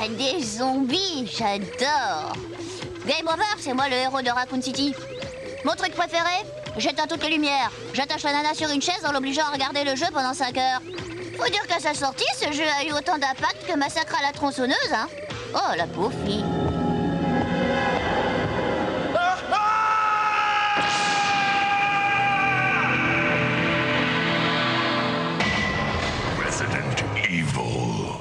Des zombies, j'adore. Game over, c'est moi le héros de Raccoon City. Mon truc préféré, j'éteins toutes les lumières. J'attache la nana sur une chaise en l'obligeant à regarder le jeu pendant 5 heures. Faut dire qu'à sa sortie, ce jeu a eu autant d'impact que Massacre à la tronçonneuse, hein. Oh, la pauvre fille. Resident Evil.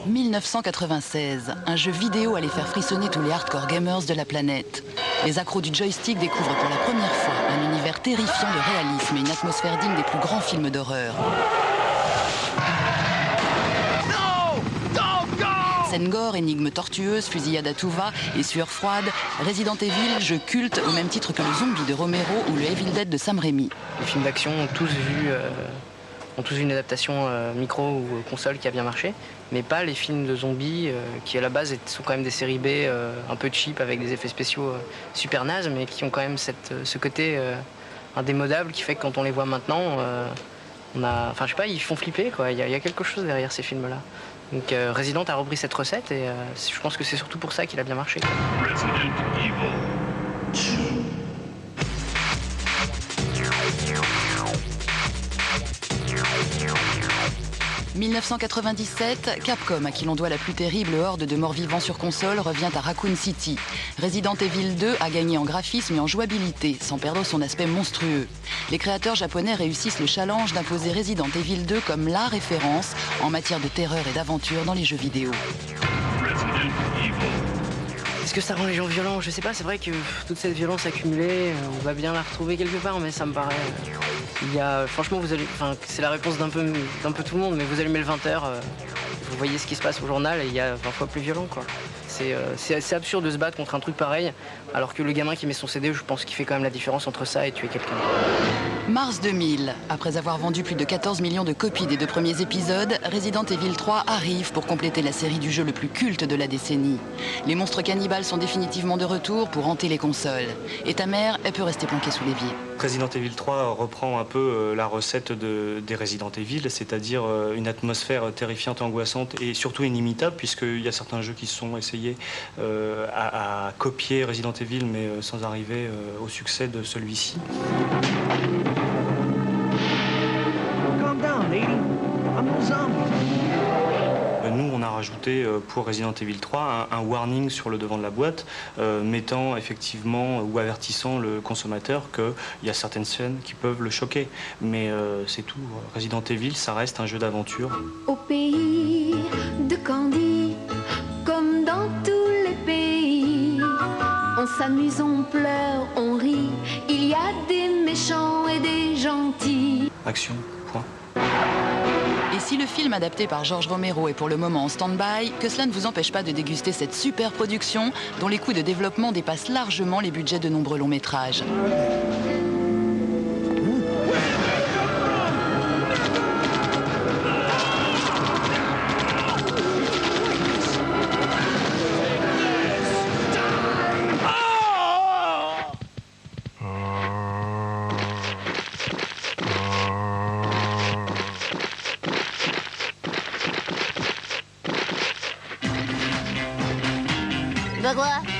1996, un jeu vidéo allait faire frissonner tous les hardcore gamers de la planète. Les accros du joystick découvrent pour la première fois un univers terrifiant de réalisme et une atmosphère digne des plus grands films d'horreur. Scène gore, énigmes tortueuses, fusillade à tout va et sueur froide, Resident Evil, jeu culte au même titre que le Zombie de Romero ou le Evil Dead de Sam Raimi. Les films d'action ont tous vu une adaptation micro ou console qui a bien marché, mais pas les films de zombies qui à la base sont quand même des séries B un peu cheap avec des effets spéciaux super nazes, mais qui ont quand même ce côté indémodable qui fait que quand on les voit maintenant, enfin je sais pas, ils font flipper quoi. Il y a quelque chose derrière ces films-là. Donc Resident a repris cette recette et je pense que c'est surtout pour ça qu'il a bien marché. Resident Evil 2. 1997, Capcom, à qui l'on doit la plus terrible horde de morts-vivants sur console, revient à Raccoon City. Resident Evil 2 a gagné en graphisme et en jouabilité, sans perdre son aspect monstrueux. Les créateurs japonais réussissent le challenge d'imposer Resident Evil 2 comme la référence en matière de terreur et d'aventure dans les jeux vidéo. Resident Evil. Est-ce que ça rend les gens violents? Je sais pas, c'est vrai que toute cette violence accumulée, on va bien la retrouver quelque part, mais ça me paraît... franchement, c'est la réponse d'un peu tout le monde, mais vous allumez le 20h, vous voyez ce qui se passe au journal et il y a 20 fois plus violent, quoi. C'est assez absurde de se battre contre un truc pareil, alors que le gamin qui met son CD, je pense qu'il fait quand même la différence entre ça et tuer quelqu'un. Mars 2000, après avoir vendu plus de 14 millions de copies des 2 premiers épisodes, Resident Evil 3 arrive pour compléter la série du jeu le plus culte de la décennie. Les monstres cannibales sont définitivement de retour pour hanter les consoles. Et ta mère, elle peut rester planquée sous l'évier. Resident Evil 3 reprend un peu la recette des Resident Evil, c'est-à-dire une atmosphère terrifiante, angoissante et surtout inimitable, puisqu'il y a certains jeux qui se sont essayés à copier Resident Evil, mais sans arriver au succès de celui-ci. Calm down, lady. I'm no zombie. Nous, on a rajouté pour Resident Evil 3 un warning sur le devant de la boîte, mettant effectivement ou avertissant le consommateur qu'il y a certaines scènes qui peuvent le choquer. Mais c'est tout. Resident Evil, ça reste un jeu d'aventure. Au pays de Candy, comme dans tous les pays, on s'amuse, on pleure, on rit. Il y a des méchants et des gentils. Action, point. Et si le film adapté par George Romero est pour le moment en stand-by, que cela ne vous empêche pas de déguster cette super production dont les coûts de développement dépassent largement les budgets de nombreux longs métrages. Bah quoi?